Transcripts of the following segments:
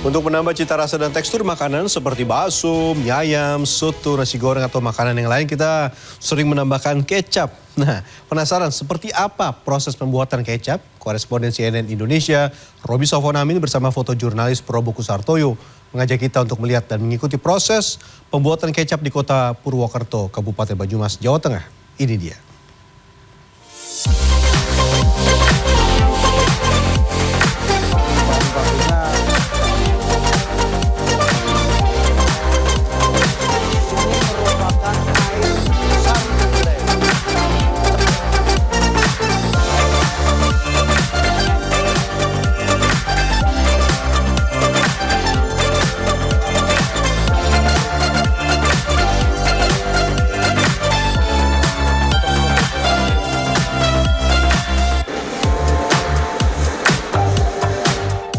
Untuk menambah cita rasa dan tekstur makanan seperti bakso, mie ayam, soto, nasi goreng atau makanan yang lain, kita sering menambahkan kecap. Nah, penasaran seperti apa proses pembuatan kecap? Koresponden CNN Indonesia, Roby Sofonamin bersama fotojurnalis Probo Kusartoyo mengajak kita untuk melihat dan mengikuti proses pembuatan kecap di kota Purwokerto, Kabupaten Banyumas, Jawa Tengah. Ini dia.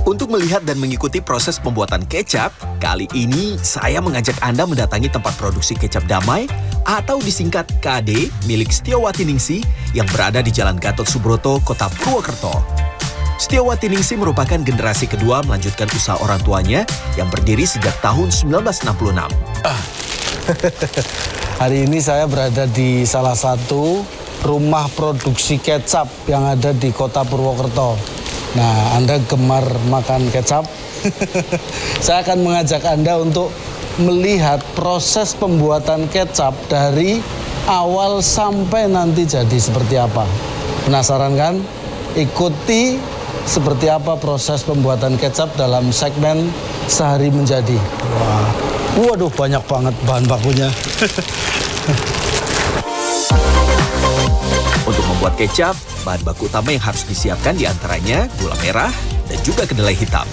Untuk melihat dan mengikuti proses pembuatan kecap, kali ini saya mengajak Anda mendatangi tempat produksi kecap Damai atau disingkat KD milik Setiawati Ningsih yang berada di Jalan Gatot Subroto, Kota Purwokerto. Setiawati Ningsih merupakan generasi kedua melanjutkan usaha orang tuanya yang berdiri sejak tahun 1966. Hari ini saya berada di salah satu rumah produksi kecap yang ada di Kota Purwokerto. Nah, Anda gemar makan kecap? Saya akan mengajak Anda untuk melihat proses pembuatan kecap dari awal sampai nanti jadi seperti apa. Penasaran kan? Ikuti seperti apa proses pembuatan kecap dalam segmen Sehari Menjadi. Wah, waduh banyak banget bahan bakunya. Untuk membuat kecap, bahan baku utama yang harus disiapkan diantaranya gula merah dan juga kedelai hitam.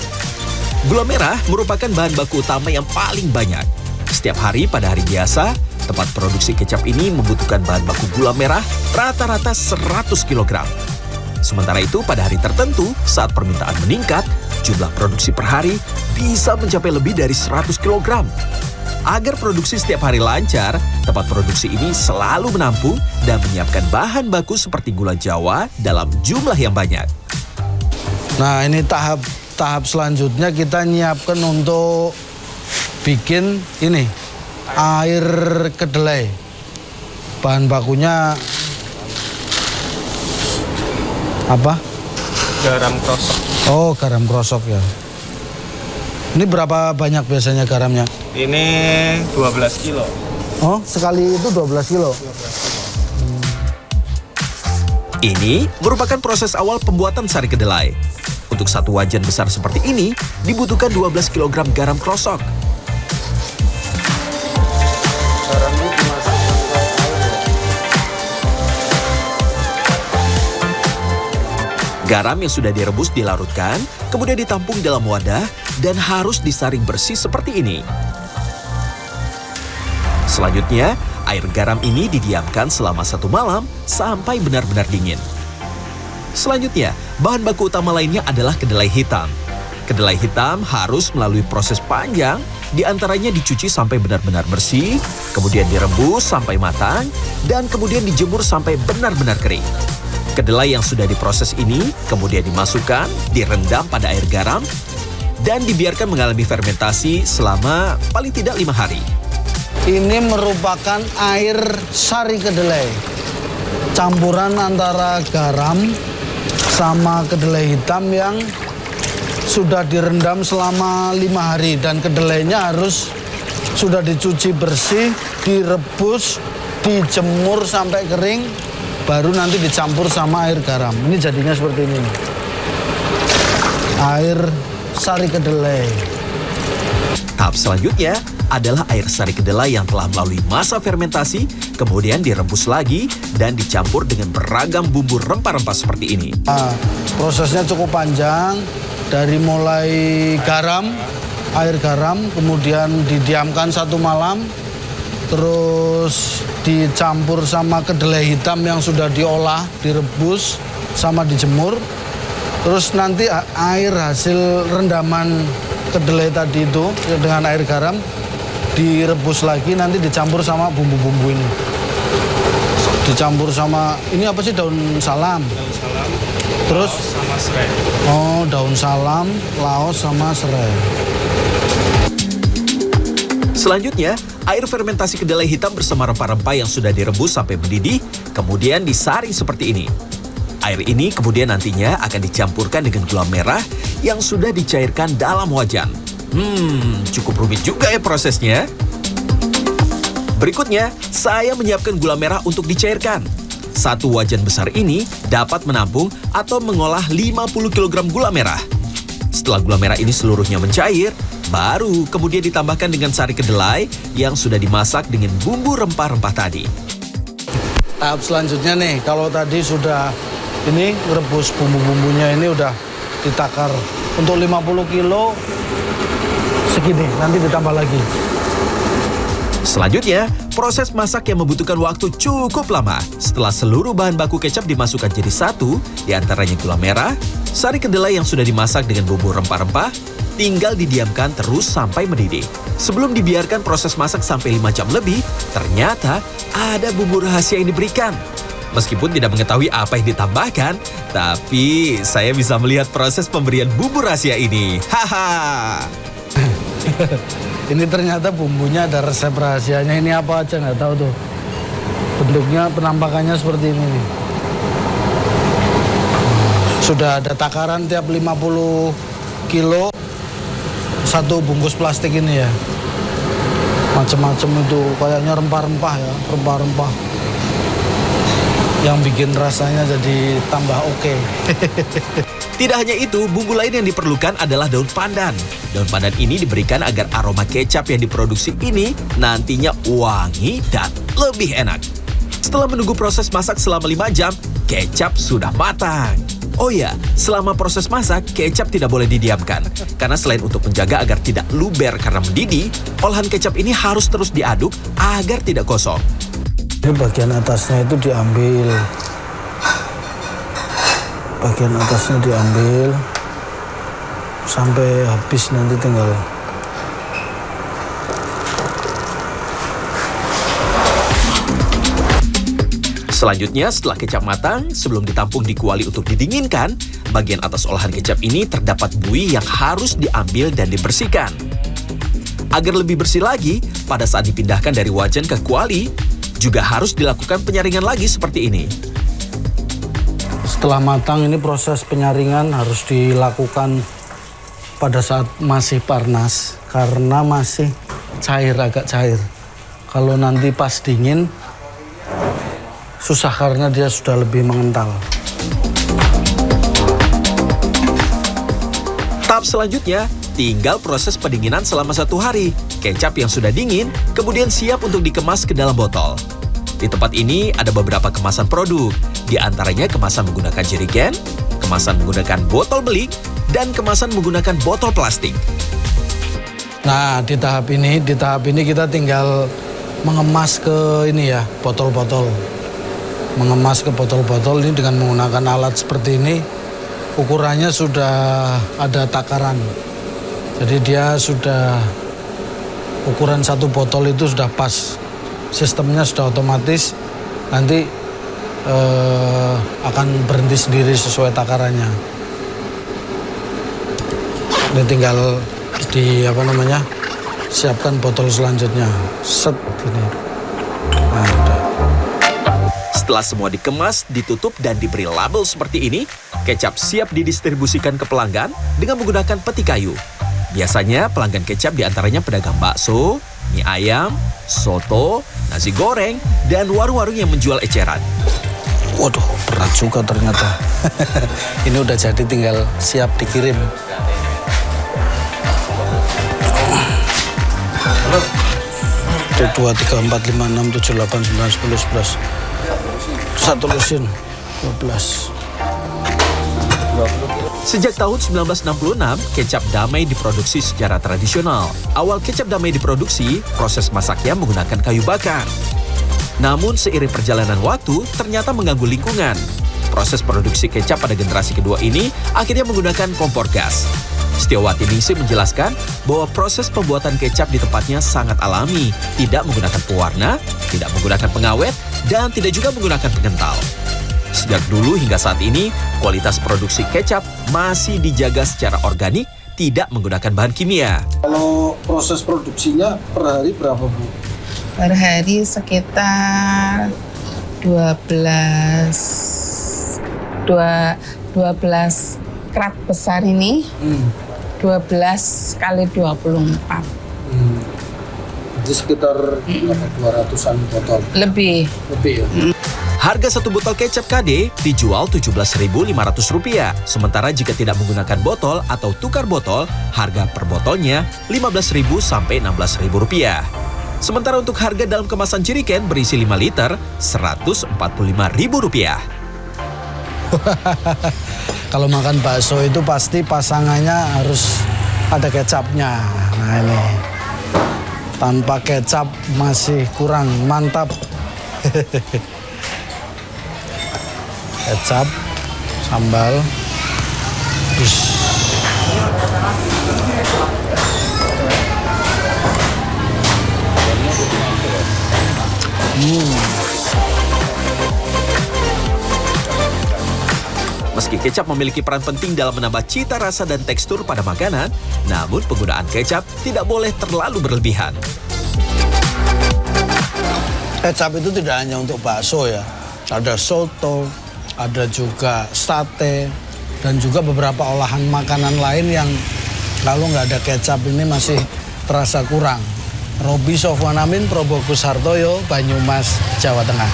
Gula merah merupakan bahan baku utama yang paling banyak. Setiap hari pada hari biasa, tempat produksi kecap ini membutuhkan bahan baku gula merah rata-rata 100 kg. Sementara itu pada hari tertentu, saat permintaan meningkat, jumlah produksi per hari bisa mencapai lebih dari 100 kg. Agar produksi setiap hari lancar, tempat produksi ini selalu menampung dan menyiapkan bahan baku seperti gula Jawa dalam jumlah yang banyak. Nah, ini tahap selanjutnya kita nyiapkan untuk bikin ini air kedelai. Bahan bakunya apa? Garam krosok. Oh, garam krosok ya. Ini berapa banyak biasanya garamnya? Ini 12 kilo. Oh, sekali itu 12 kilo? Ini merupakan proses awal pembuatan sari kedelai. Untuk satu wajan besar seperti ini, dibutuhkan 12 kg garam krosok. Garam yang sudah direbus dilarutkan, kemudian ditampung dalam wadah dan harus disaring bersih seperti ini. Selanjutnya, air garam ini didiamkan selama 1 malam sampai benar-benar dingin. Selanjutnya, bahan baku utama lainnya adalah kedelai hitam. Kedelai hitam harus melalui proses panjang, diantaranya dicuci sampai benar-benar bersih, kemudian direbus sampai matang, dan kemudian dijemur sampai benar-benar kering. Kedelai yang sudah diproses ini kemudian dimasukkan, direndam pada air garam, dan dibiarkan mengalami fermentasi selama paling tidak 5 hari. Ini merupakan air sari kedelai. Campuran antara garam sama kedelai hitam yang sudah direndam selama 5 hari. Dan kedelainya harus sudah dicuci bersih, direbus, dijemur sampai kering, baru nanti dicampur sama air garam. Ini jadinya seperti ini. Air sari kedelai. Tahap selanjutnya adalah air sari kedelai yang telah melalui masa fermentasi, kemudian direbus lagi dan dicampur dengan beragam bumbu rempah-rempah seperti ini. Nah, prosesnya cukup panjang, dari mulai garam, air garam, kemudian didiamkan 1 malam, terus dicampur sama kedelai hitam yang sudah diolah, direbus, sama dijemur. Terus nanti air hasil rendaman kedelai tadi itu dengan air garam direbus lagi, nanti dicampur sama bumbu-bumbu ini. Dicampur sama, ini apa sih, daun salam? Daun salam, Terus? laos sama serai. Oh, daun salam, laos sama serai. Selanjutnya, air fermentasi kedelai hitam bersama rempah-rempah yang sudah direbus sampai mendidih, kemudian disaring seperti ini. Air ini kemudian nantinya akan dicampurkan dengan gula merah yang sudah dicairkan dalam wajan. Cukup rumit juga ya prosesnya. Berikutnya, saya menyiapkan gula merah untuk dicairkan. Satu wajan besar ini dapat menampung atau mengolah 50 kg gula merah. Setelah gula merah ini seluruhnya mencair, baru kemudian ditambahkan dengan sari kedelai yang sudah dimasak dengan bumbu rempah-rempah tadi. Tahap selanjutnya nih, kalau tadi sudah ini rebus bumbu-bumbunya, ini udah ditakar. Untuk 50 kilo segini, nanti ditambah lagi. Selanjutnya, proses masak yang membutuhkan waktu cukup lama. Setelah seluruh bahan baku kecap dimasukkan jadi satu, diantaranya gula merah, sari kedelai yang sudah dimasak dengan bumbu rempah-rempah, tinggal didiamkan terus sampai mendidih. Sebelum dibiarkan proses masak sampai 5 jam lebih, ternyata ada bumbu rahasia yang diberikan. Meskipun tidak mengetahui apa yang ditambahkan, tapi saya bisa melihat proses pemberian bumbu rahasia ini. Haha. Ini ternyata bumbunya ada resep rahasianya. Ini apa aja nggak tahu tuh. Bentuknya, penampakannya seperti ini nih. Sudah ada takaran tiap 50 kilo satu bungkus plastik ini ya. Macam-macam itu, kayaknya rempah-rempah ya, rempah-rempah. Yang bikin rasanya jadi tambah oke. Tidak hanya itu, bumbu lain yang diperlukan adalah daun pandan. Daun pandan ini diberikan agar aroma kecap yang diproduksi ini nantinya wangi dan lebih enak. Setelah menunggu proses masak selama 5 jam, kecap sudah matang. Oh ya, selama proses masak, kecap tidak boleh didiamkan. Karena selain untuk menjaga agar tidak luber karena mendidih, olahan kecap ini harus terus diaduk agar tidak gosong. Ini bagian atasnya itu diambil. Bagian atasnya diambil sampai habis, nanti tinggal Selanjutnya, setelah kecap matang, sebelum ditampung di kuali untuk didinginkan, bagian atas olahan kecap ini terdapat buih yang harus diambil dan dibersihkan. Agar lebih bersih lagi, pada saat dipindahkan dari wajan ke kuali, juga harus dilakukan penyaringan lagi seperti ini. setelah matang. Ini proses penyaringan harus dilakukan pada saat masih panas karena masih cair, agak cair. Kalau nanti pas dingin susah karena dia sudah lebih mengental. Tahap selanjutnya, tinggal proses pendinginan selama 1 hari. Kecap yang sudah dingin, kemudian siap untuk dikemas ke dalam botol. Di tempat ini ada beberapa kemasan produk, di antaranya kemasan menggunakan jerigen, kemasan menggunakan botol belik, dan kemasan menggunakan botol plastik. Nah, di tahap ini kita tinggal mengemas ke ini ya, botol-botol. Mengemas ke botol-botol ini dengan menggunakan alat seperti ini. Ukurannya sudah ada takaran. Jadi dia sudah ukuran 1 botol itu sudah pas. Sistemnya sudah otomatis, nanti akan berhenti sendiri sesuai takarannya. Ini tinggal siapkan botol selanjutnya. Set ini. Nah, udah. Setelah semua dikemas, ditutup, dan diberi label seperti ini, kecap siap didistribusikan ke pelanggan dengan menggunakan peti kayu. Biasanya pelanggan kecap diantaranya pedagang bakso, mie ayam, soto, nasi goreng, dan warung-warung yang menjual eceran. Waduh, berat juga ternyata. Ini udah jadi, tinggal siap dikirim. Itu 2, 3, 4, 5, 6, 7, 8, 9, 10, 11. 1 lusin, 12. Sejak tahun 1966, kecap damai diproduksi secara tradisional. Awal kecap damai diproduksi, proses masaknya menggunakan kayu bakar. Namun seiring perjalanan waktu, ternyata mengganggu lingkungan. Proses produksi kecap pada generasi kedua ini akhirnya menggunakan kompor gas. Setiawati Ningsih menjelaskan bahwa proses pembuatan kecap di tempatnya sangat alami, tidak menggunakan pewarna, tidak menggunakan pengawet, dan tidak juga menggunakan pengental. Sejak dulu hingga saat ini, kualitas produksi kecap masih dijaga secara organik, tidak menggunakan bahan kimia. Kalau proses produksinya per hari berapa, Bu? Per hari sekitar 12 krat besar ini. 12 kali 24. Jadi sekitar 200-an botol. Lebih. Ya. Harga satu botol kecap KD dijual Rp17.500. Sementara jika tidak menggunakan botol atau tukar botol, harga per botolnya Rp15.000 sampai Rp16.000. Sementara untuk harga dalam kemasan jerigen berisi 5 liter, Rp145.000. Kalau makan bakso itu pasti pasangannya harus ada kecapnya. Nah ini, tanpa kecap masih kurang mantap. Kecap, sambal, Meski kecap memiliki peran penting dalam menambah cita rasa dan tekstur pada makanan, namun penggunaan kecap tidak boleh terlalu berlebihan. Kecap itu tidak hanya untuk bakso ya, ada soto, ada juga sate, dan juga beberapa olahan makanan lain yang kalau nggak ada kecap ini masih terasa kurang. Robi Sofwan Amin, Probokus Hartoyo, Banyumas, Jawa Tengah.